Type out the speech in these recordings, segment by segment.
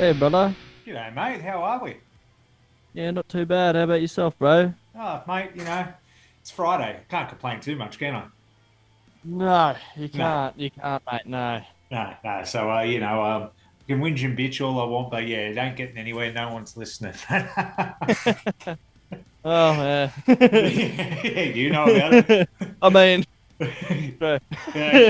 Hey, brother. G'day, mate. How are we? Yeah, not too bad. How about yourself, bro? Oh, mate, it's Friday. Can't complain too much, can I? No, you No, can't. You can't, mate. No. no. So, I can whinge and bitch all I want, but yeah, it ain't getting anywhere. No one's listening. Oh, yeah. Yeah, you know about I mean, it. bro, Yeah.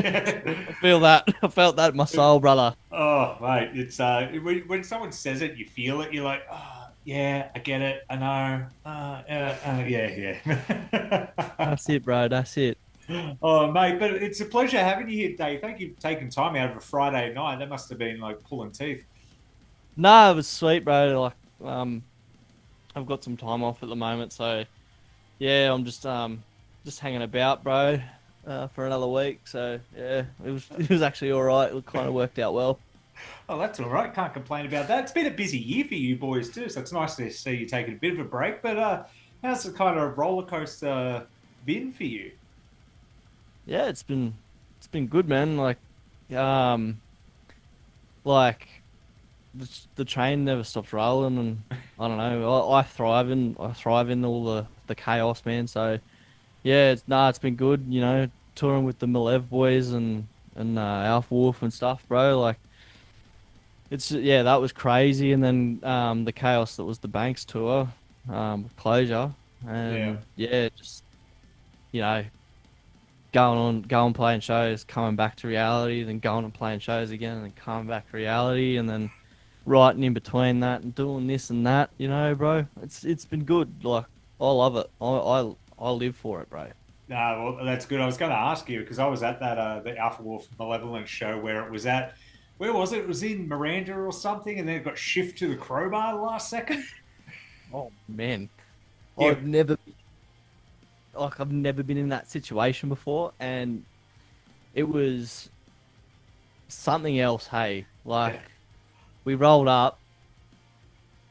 I feel that. I felt that in my soul, brother. Oh, mate, it's when someone says it, you feel it. You're like, oh, yeah, I get it. I know. Yeah, yeah. That's it, bro. That's it. Oh, mate, but it's a pleasure having you here, Dave. Thank you for taking time out of a Friday night. That must have been like pulling teeth. No, it was sweet, bro. I've got some time off at the moment, so yeah, I'm just hanging about, bro, for another week. So yeah, it was actually all right. It kind of worked out well. Oh, that's all right. Can't complain about that. It's been a busy year for you boys too, so it's nice to see you taking a bit of a break. But how's the kind of roller coaster been for you? Yeah, it's been good, man. Um, like the train never stops rolling, and I don't know. I thrive in all the chaos, man. So yeah, it's been good. Touring with the Malev boys and Alpha Wolf and stuff, bro. Like it's yeah, that was crazy. And then the chaos that was the Banks tour, with closure, Yeah. and yeah, just you know going playing shows, coming back to reality, then going and playing shows again, and then coming back to reality, and then writing in between that and doing this and that, bro. It's been good. Like I love it. I live for it, bro. No, well, that's good. I was going to ask you because I was at that the Alpha Wolf Malevolence show where it was at. Where was it? It was in Miranda or something, and then it got shifted to the Crowbar last second. Oh man, Yeah, I've never I've never been in that situation before, and it was something else. Hey, like yeah. we rolled up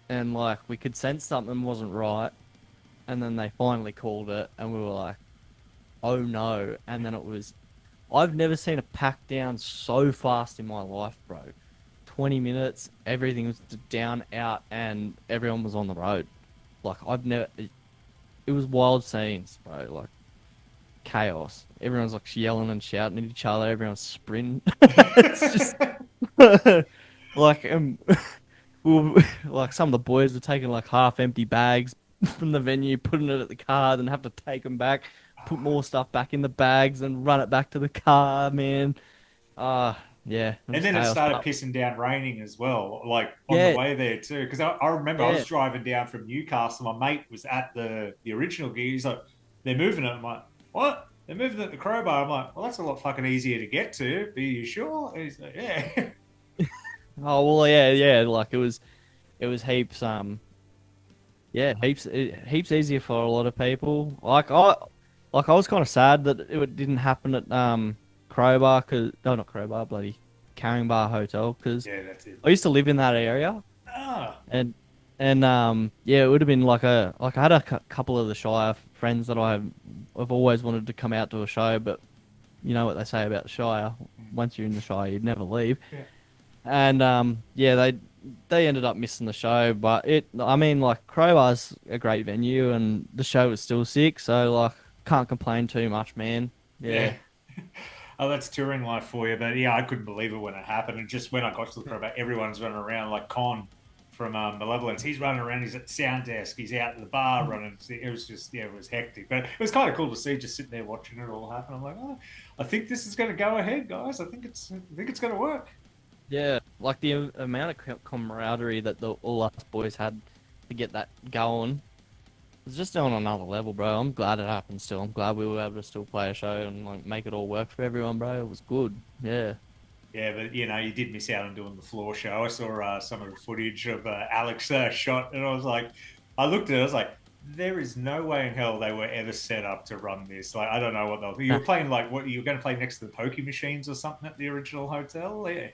and like we could sense something wasn't right, and then they finally called it, and we were like, oh no, and then it was I've never seen a pack down so fast in my life, bro. 20 minutes, everything was down, out, and everyone was on the road. Like, it was wild scenes, bro. Like, chaos. Everyone's like yelling and shouting at each other. Everyone's sprinting. It's just like, like some of the boys were taking like half empty bags from the venue, putting it at the car, then have to take them back, put more stuff back in the bags, and run it back to the car, man. Yeah, it And was then it chaos. started But pissing down raining as well, like on the yeah, way there too. Because I remember I yeah. was driving down from Newcastle. My mate was at the original gig. He's like, they're moving it. I'm like, what? They're moving it to Crowbar. I'm like, well, that's a lot fucking easier to get to. Are you sure? And he's like, yeah. Oh well, yeah, yeah. Like it was heaps. Yeah, heaps easier for a lot of people. Like I was kind of sad that it didn't happen at Crowbar, cause no, not Crowbar, bloody Carrying Bar Hotel, because Yeah, that's it. I used to live in that area, Ah, and yeah, it would have been like I had a couple of the Shire friends that I've always wanted to come out to a show, but you know what they say about the Shire. Once you're in the Shire, you'd never leave. yeah. And yeah, they ended up missing the show, but I mean, like Crowbar's a great venue, and the show was still sick, so like can't complain too much, man. Yeah. Yeah, Oh, that's touring life for you. But yeah, I couldn't believe it when it happened. And just when I got to the Crowbar, everyone's running around like Con from Malevolence. He's running around. He's at the sound desk. He's out at the bar running. It was just, yeah, it was hectic. But it was kind of cool to see just sitting there watching it all happen. I'm like, oh, I think this is going to go ahead, guys. I think it's going to work. yeah, like the amount of camaraderie that all us boys had to get that going was just on another level, bro. I'm glad it happened. Still, I'm glad we were able to still play a show and like make it all work for everyone, bro. It was good. Yeah. Yeah, but you did miss out on doing the floor show. I saw some of the footage of Alex shot, and I looked at it. I was like, there is no way in hell they were ever set up to run this. Like, I don't know what they'll. You were playing like what you were going to play next to the pokey machines or something at the original hotel. Yeah,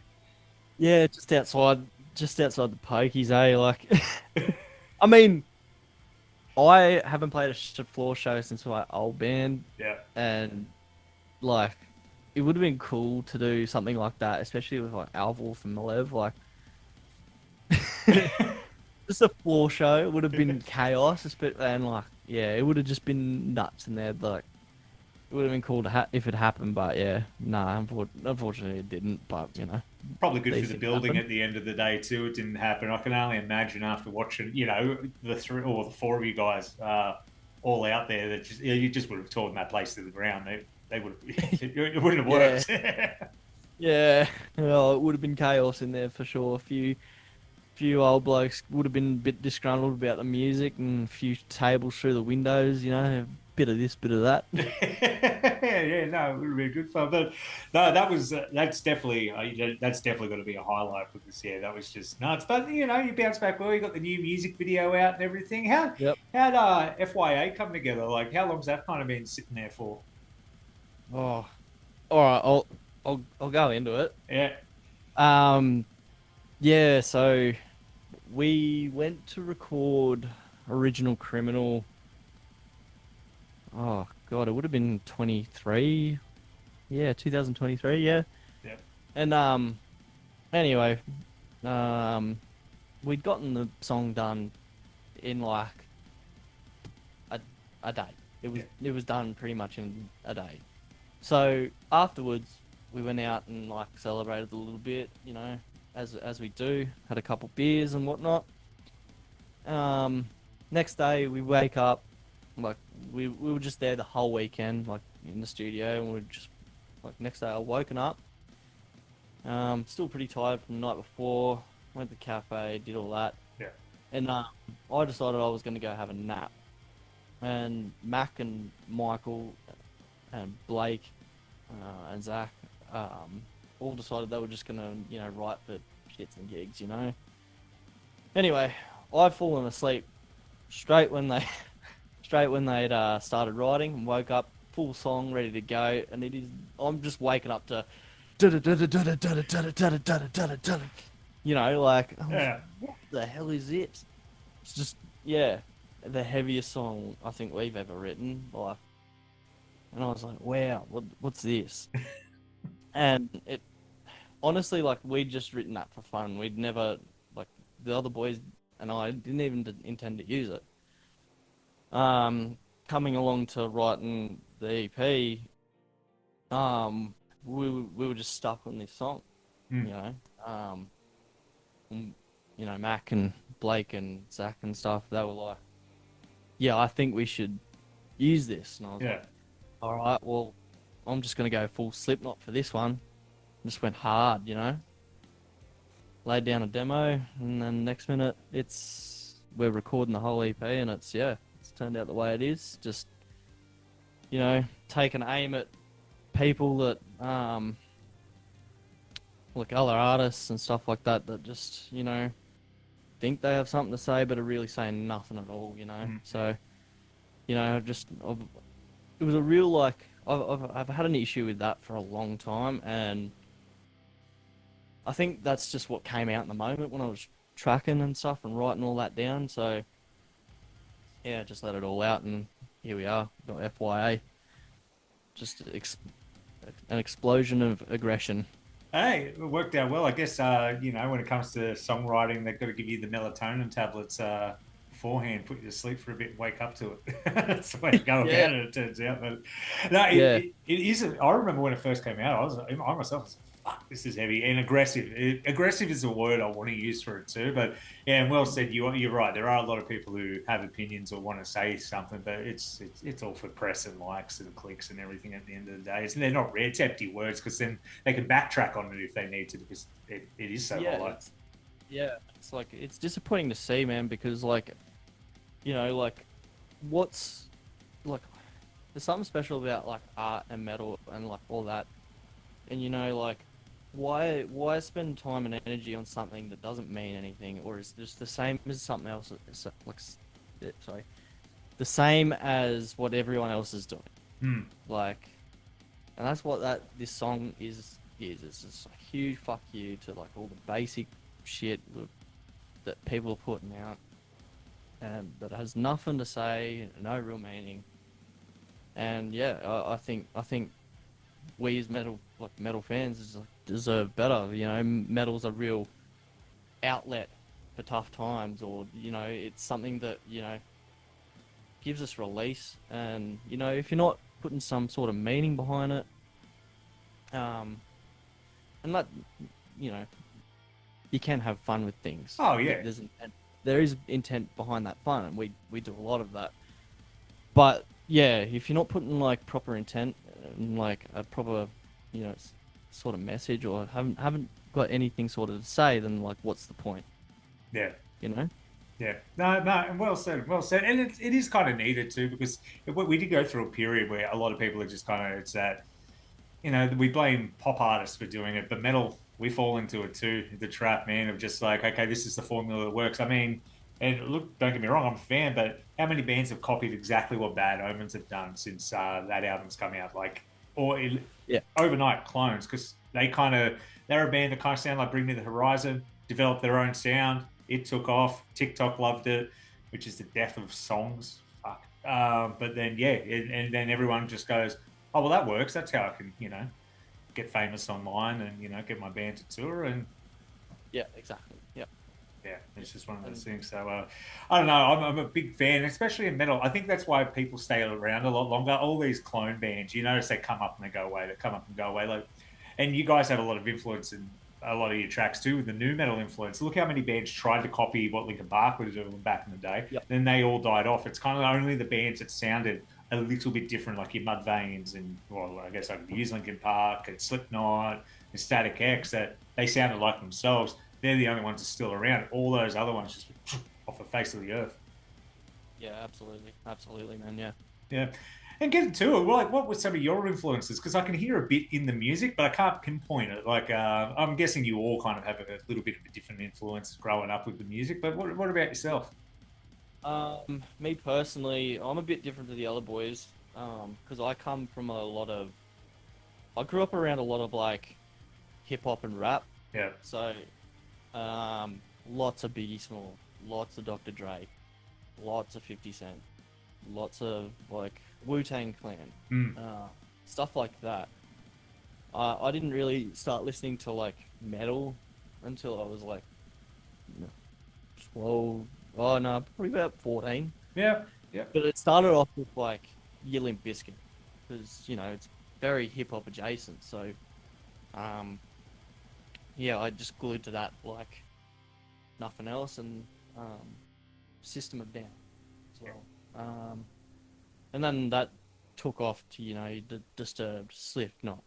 Yeah, just outside the pokies, eh? Like, I mean, I haven't played a floor show since my old band, yeah, and like, it would have been cool to do something like that, especially with like Alpha Wolf and Malev. Like, Just a floor show. It would have been chaos, and like, yeah, it would have just been nuts in there. Like, it would have been cool to if it happened, but yeah, nah, unfortunately it didn't. But you know, Probably good for these the things building happen. at the end of the day too. It didn't happen. I can only imagine after watching, the three or the four of you guys all out there that just you just would have torn that place to the ground. They would have, it wouldn't have Yeah, worked. yeah. Well, it would have been chaos in there for sure. A few old blokes would have been a bit disgruntled about the music, and a few tables through the windows. You know, a bit of this, bit of that. Yeah, no, it would have been good fun. But no, that's definitely going to be a highlight because yeah, that was just nuts. But you bounce back well. You got the new music video out and everything. Yep. How'd FYA come together? Like, how long's that kind of been sitting there for? Oh, all right. I'll go into it. Yeah, Um, yeah. So we went to record Original Criminal. Oh God, it would have been 23. Yeah, 2023. Yeah. yeah, And anyway, um, we'd gotten the song done in like a a day. It was yeah, it was done pretty much in a day. So afterwards, we went out and like celebrated a little bit, as we do. Had a couple beers and whatnot. Um, Next day we wake up, like we were just there the whole weekend, like in the studio, and we are just like next day I woken up, still pretty tired from the night before. Went to the cafe, did all that, yeah. and I decided I was going to go have a nap. And Mac and Michael and Blake and Zach all decided they were just gonna, write for shits and gigs. Anyway, I've fallen asleep straight when they straight when they'd started writing, and woke up full song ready to go, and I'm just waking up to like I was like, Yeah. what the hell is it? It's just, yeah, the heaviest song I think we've ever written, like, and I was like, wow, what's this? And it honestly, like, we'd just written that for fun. We'd never, like, the other boys and I didn't even intend to use it. Coming along to writing the EP, we were just stuck on this song, Hmm. you know. And, Mac and Blake and Zach and stuff, they were like, yeah, I think we should use this. And I was Yeah. like, all right, well, I'm just going to go full Slipknot for this one. Just went hard. Laid down a demo, and then next minute we're recording the whole EP, and it's turned out the way it is. Just, take an aim at people that like other artists and stuff like that just, think they have something to say but are really saying nothing at all. Hmm. So, it was a real, like, I've had an issue with that for a long time, and I think that's just what came out in the moment when I was tracking and stuff and writing all that down. So yeah, just let it all out, and here we are. Got FYA, just an explosion of aggression. Hey, it worked out well. I guess when it comes to songwriting, they've got to give you the melatonin tablets beforehand, put you to sleep for a bit, and wake up to it. That's the way to go Yeah, about it. It turns out, but no, yeah, it isn't. I remember when it first came out, I myself was like, "Fuck, this is heavy and aggressive." Aggressive is the word I want to use for it too. But yeah, and well said. You're right. There are a lot of people who have opinions or want to say something, but it's all for press and likes and clicks and everything. At the end of the day, they're not rare. It's empty words because then they can backtrack on it if they need to because it is so yeah. hollow. It's like it's disappointing to see, man, because like, like, what's like, there's something special about like art and metal and like all that, and like, why spend time and energy on something that doesn't mean anything, or is just the same as something else, like, sorry, the same as what everyone else is doing, Hmm. like, and that's what this song is. It's just a huge fuck you to like all the basic shit that people are putting out, and that has nothing to say, no real meaning. And yeah, I think we as metal fans deserve better. Metal's a real outlet for tough times, or it's something that gives us release. And if you're not putting some sort of meaning behind it, and that you know you can have fun with things. Oh yeah. There is intent behind that fun, and we do a lot of that. But yeah, if you're not putting like proper intent and like a proper, sort of message, or haven't got anything sort of to say, then like what's the point? Yeah. You know? Yeah, no, well said, well said, and it is kind of needed too, because we did go through a period where a lot of people are just kind of, it's that, we blame pop artists for doing it, but metal, we fall into it too, the trap, man, of just like, okay, this is the formula that works. I mean, and look, don't get me wrong, I'm a fan, but how many bands have copied exactly what Bad Omens have done since that album's come out? Like, Yeah. overnight clones, because they're a band that kind of sound like Bring Me the Horizon, developed their own sound. It took off. TikTok loved it, which is the death of songs. Fuck. But then, yeah, and then everyone just goes, oh, well, that works. That's how I can, get famous online and, get my band to tour. And Yeah, exactly. Yeah. yeah, it's just one of those things. So I don't know. I'm a big fan, especially in metal. I think that's why people stay around a lot longer. All these clone bands, you notice they come up and they go away. They come up and go away. Like, and you guys have a lot of influence in a lot of your tracks too, with the new metal influence. Look how many bands tried to copy what Linkin Park was doing back in the day. Yep. Then they all died off. It's kind of only the bands that sounded a little bit different, like your Mudvaynes and, well, I guess I could use Linkin Park and Slipknot and Static X, that they sounded like themselves. They're the only ones that are still around. All those other ones just off the face of the earth. Yeah, absolutely, man. Yeah. Yeah. And get into it. Like, what were some of your influences? Because I can hear a bit in the music, but I can't pinpoint it. Like, I'm guessing you all kind of have a little bit of a different influence growing up with the music. But what about yourself? Me personally, I'm a bit different to the other boys, because I come from I grew up around a lot of like hip hop and rap. Yeah. So, lots of Biggie Small, lots of Dr. Dre, lots of 50 Cent, lots of like Wu-Tang Clan, stuff like that. I didn't really start listening to like metal until I was like 12. Oh no, probably about 14. Yeah. Yeah. But it started off with like Limp Bizkit, because it's very hip hop adjacent. So, yeah, I just glued to that like nothing else, and System of Down as well. And then that took off to the Disturbed, Slipknot,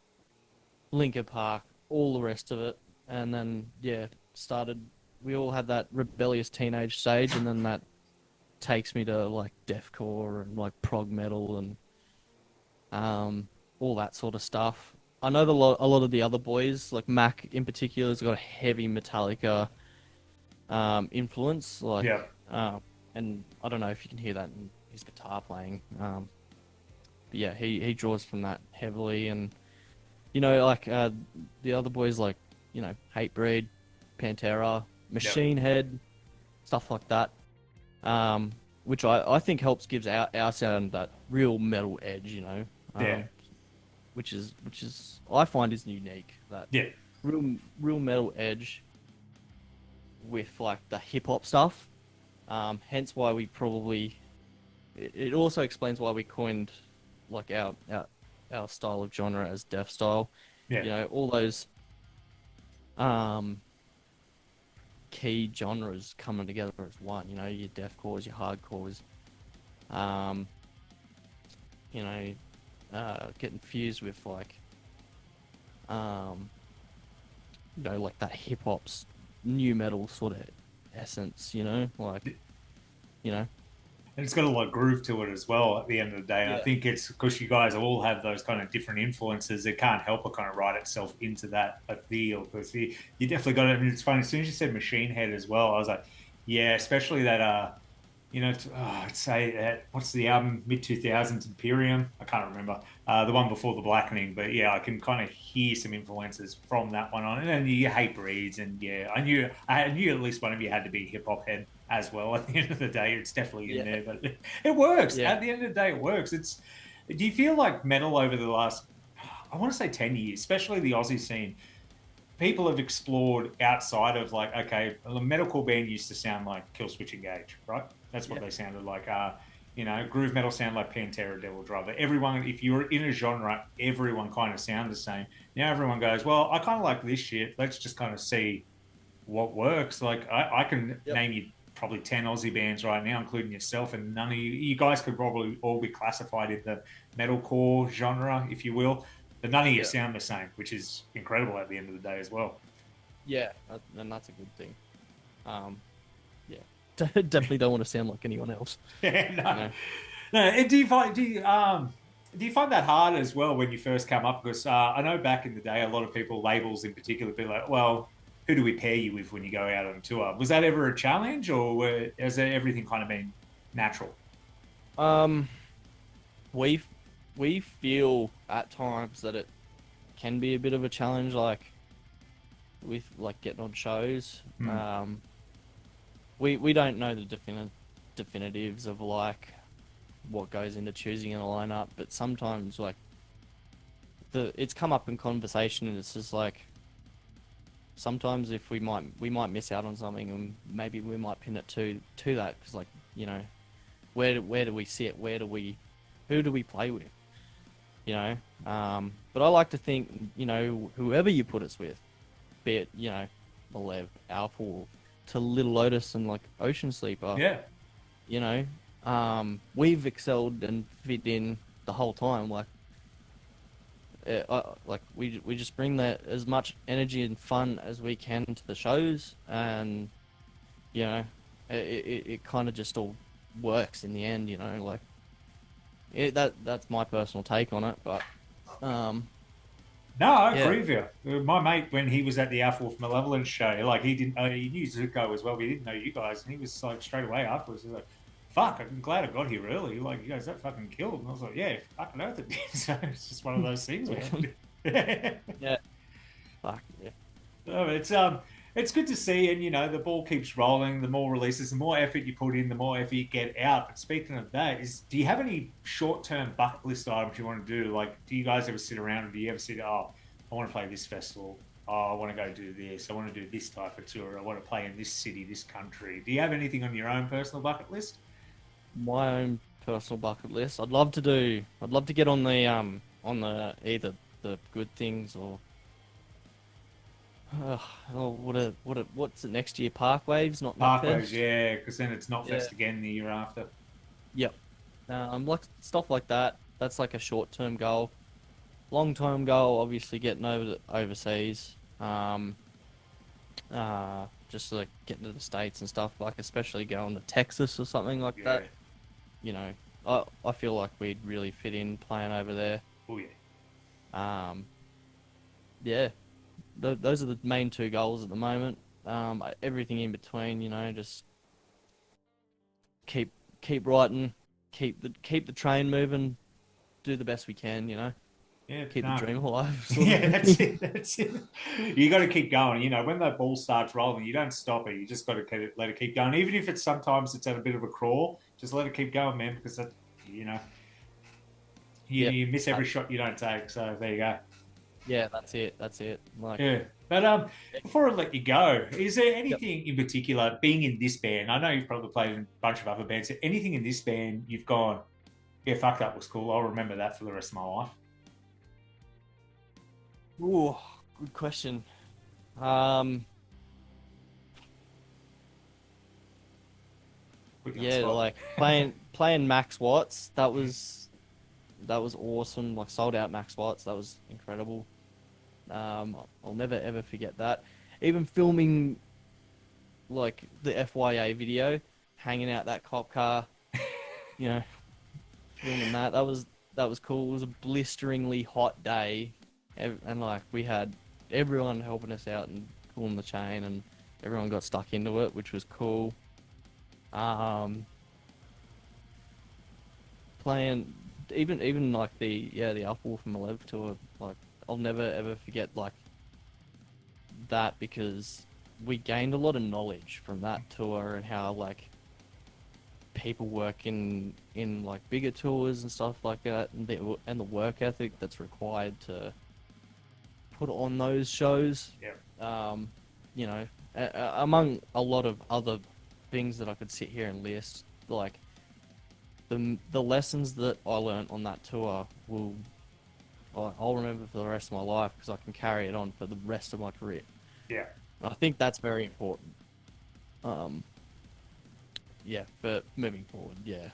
Linkin Park, all the rest of it, and then yeah, we all had that rebellious teenage stage, and then that takes me to like deathcore and like prog metal and all that sort of stuff. I know a lot of the other boys, like Mac in particular, has got a heavy Metallica influence. Like, Yeah. And I don't know if you can hear that in his guitar playing. But yeah, he draws from that heavily, and like the other boys, like Hatebreed, Pantera, Machine Head, stuff like that. Which I think gives our sound that real metal edge, Yeah. which is I find is unique, that Yeah. real metal edge with like the hip hop stuff. Hence why we probably it also explains why we coined like our style of genre as Deathstyle. Yeah. All those key genres coming together as one. Your deathcores, your hardcores, getting fused with like like that hip hop's new metal sort of essence. And it's got a lot of groove to it as well at the end of the day. And I Yeah. think it's because you guys all have those kind of different influences. It can't help but kind of write itself into that feel. Because you definitely got it. I mean, it's funny. As soon as you said Machine Head as well, I was like, yeah, especially that, I'd say that, what's the album? Mid-2000s Imperium? I can't remember. The one before The Blackening. But yeah, I can kind of hear some influences from that one on. And then you hate breeds. And yeah, I knew at least one of you had to be a hip hop head as well. At the end of the day, it's definitely in there, but it works. Yeah. At the end of the day, it works. Do you feel like metal over the last, I want to say 10 years, especially the Aussie scene, people have explored outside of like, okay, a metalcore band used to sound like Killswitch Engage, right? That's what they sounded like. Groove metal sound like Pantera, Devil Driver. Everyone, if you're in a genre, everyone kind of sound the same. Now everyone goes, well, I kind of like this shit. Let's just kind of see what works. Like I can Yep. name you probably 10 Aussie bands right now, including yourself, and none of you guys could probably all be classified in the metalcore genre, if you will. But none of you Yeah. sound the same, which is incredible at the end of the day as well. Yeah, and that's a good thing. Yeah, definitely don't want to sound like anyone else. Yeah, no. You know? No, and do you find that hard as well when you first come up? Because I know back in the day, a lot of people, labels in particular, be like, "Well, who do we pair you with when you go out on tour?" Was that ever a challenge, or has everything kind of been natural? Um, we we feel at times that it can be a bit of a challenge, like with like getting on shows. Hmm. We don't know the definitives of like what goes into choosing a lineup, but sometimes like it's come up in conversation, and it's just like sometimes if we might miss out on something, and maybe we might pin it to that, because like, you know, where do we sit, who do we play with, you know? But I like to think, you know, whoever you put us with, be it, you know, Malev, Alpha Wolf, to Little Lotus and like Ocean Sleeper, Yeah, you know, we've excelled and fit in the whole time. Like we just bring that as much energy and fun as we can to the shows, and you know, it kind of just all works in the end. You know, like that's my personal take on it. But no, I yeah, agree with you. My mate, when he was at the Alpha Wolf Malevolence show, like he didn't, he knew Zuko as well, but he didn't know you guys, and he was like straight away afterwards, he's like, "Fuck, I'm glad I got here early. Like, you guys, that fucking killed." And I was like, "Yeah, fucking earth it did." So it's just one of those things, man. yeah, fuck yeah. No, it's good to see, and the ball keeps rolling. The more releases, the more effort you put in, the more effort you get out. But speaking of that, do you have any short-term bucket list items you want to do? Like, do you guys ever sit around, and do you ever sit, oh, I want to play this festival. Oh, I want to go do this. I want to do this type of tour. I want to play in this city, this country. Do you have anything on your own personal bucket list? My own personal bucket list. I'd love to get on the either the good things or what's it next year? Park Waves, not Parkways, Nutfest. yeah, because then it's not Yeah. fest again the year after. Yep. Like stuff like that. That's like a short-term goal. Long-term goal, obviously getting overseas. Just like getting to the States and stuff, like especially going to Texas or something like Yeah. that. You know, I feel like we'd really fit in playing over there. Oh yeah. Um, yeah, those are the main two goals at the moment. Everything in between, you know, just keep writing, keep the train moving, do the best we can, you know, Yeah, keep the no. dream alive, sort of Yeah, that's thing. it. That's it. You got to keep going. When that ball starts rolling, you don't stop it. You just got to let it keep going. Even if it's at a bit of a crawl, just let it keep going, man. Because you know, you, Yep. you miss every That, shot you don't take. So there you go. yeah, that's it. That's it. Like, Yeah. But before I let you go, is there yep. anything in particular being in this band? I know you've probably played in a bunch of other bands. Anything in this band you've gone, yeah, fuck, that was cool. I'll remember that for the rest of my life. Ooh, good question. Um, Put you on the yeah, spot. like playing Max Watts. That was awesome. Like sold out Max Watts. That was incredible. I'll never ever forget that. Even filming like the FYA video, hanging out that cop car, you know, filming that. That was cool. It was a blisteringly hot day, and like we had everyone helping us out and pulling the chain, and everyone got stuck into it, which was cool. Um, Playing even like the Alpha Wolf and Malevolence tour, like I'll never ever forget like that, because we gained a lot of knowledge from that tour, and how like people work in like bigger tours and stuff like that, and the work ethic that's required to put on those shows. Yeah. You know, among a lot of other things that I could sit here and list, like the lessons that I learned on that tour I'll remember for the rest of my life because I can carry it on for the rest of my career. Yeah. And I think that's very important. Yeah, but moving forward, yeah.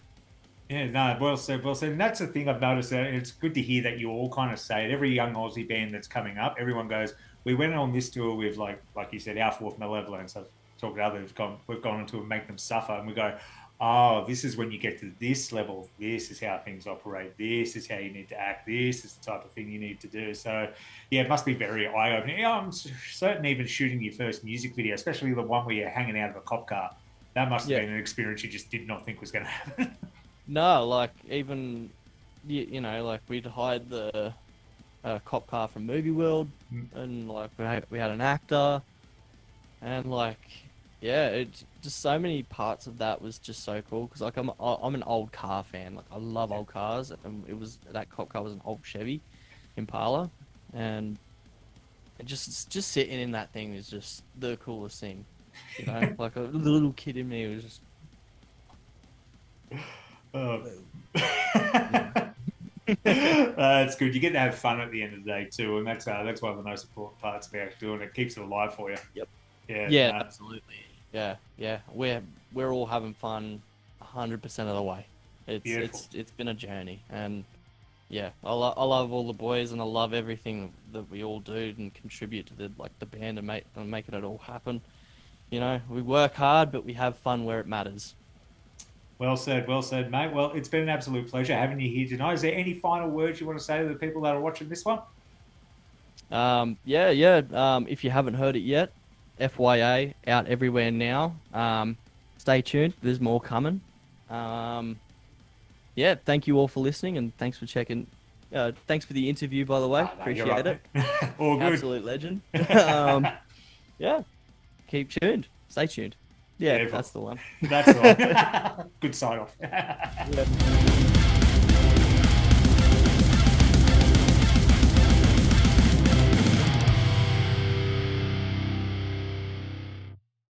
Yeah, no, well said, well said. And that's the thing I've noticed. That it's good to hear that you all kind of say it. Every young Aussie band that's coming up, everyone goes, "We went on this tour with like you said, Alpha Wolf Malevolence." I've talked to others, we've gone into and make them suffer, and we go, "Oh, this is when you get to this level. This is how things operate. This is how you need to act. This is the type of thing you need to do." So, yeah, it must be very eye opening. Yeah, I'm certain even shooting your first music video, especially the one where you're hanging out of a cop car. That must have been an experience you just did not think was going to happen. No, like even you know, like we'd hide the cop car from Movie World, and like we had an actor, and like yeah, it just so many parts of that was just so cool because like I'm an old car fan, like I love old cars, and that cop car was an old Chevy Impala, and just sitting in that thing is just the coolest thing, you know, like a little kid in me was just. It's good. You get to have fun at the end of the day too, and that's one of the most important parts about doing it. Keeps it alive for you. Yep. Yeah. Yeah, absolutely. Yeah. We're all having fun 100% of the way. It's been a journey, and yeah, I love all the boys, and I love everything that we all do and contribute to the band and making it all happen. You know, we work hard, but we have fun where it matters. Well said, mate. Well, it's been an absolute pleasure having you here tonight. Is there any final words you want to say to the people that are watching this one? Yeah. If you haven't heard it yet, FYA, out everywhere now. Stay tuned. There's more coming. Yeah, thank you all for listening, and thanks for checking. Thanks for the interview, by the way. No, Appreciate it. All good. Absolute legend. Yeah, keep tuned. Stay tuned. Yeah, that's the one. That's the one. Good sign off. Yeah.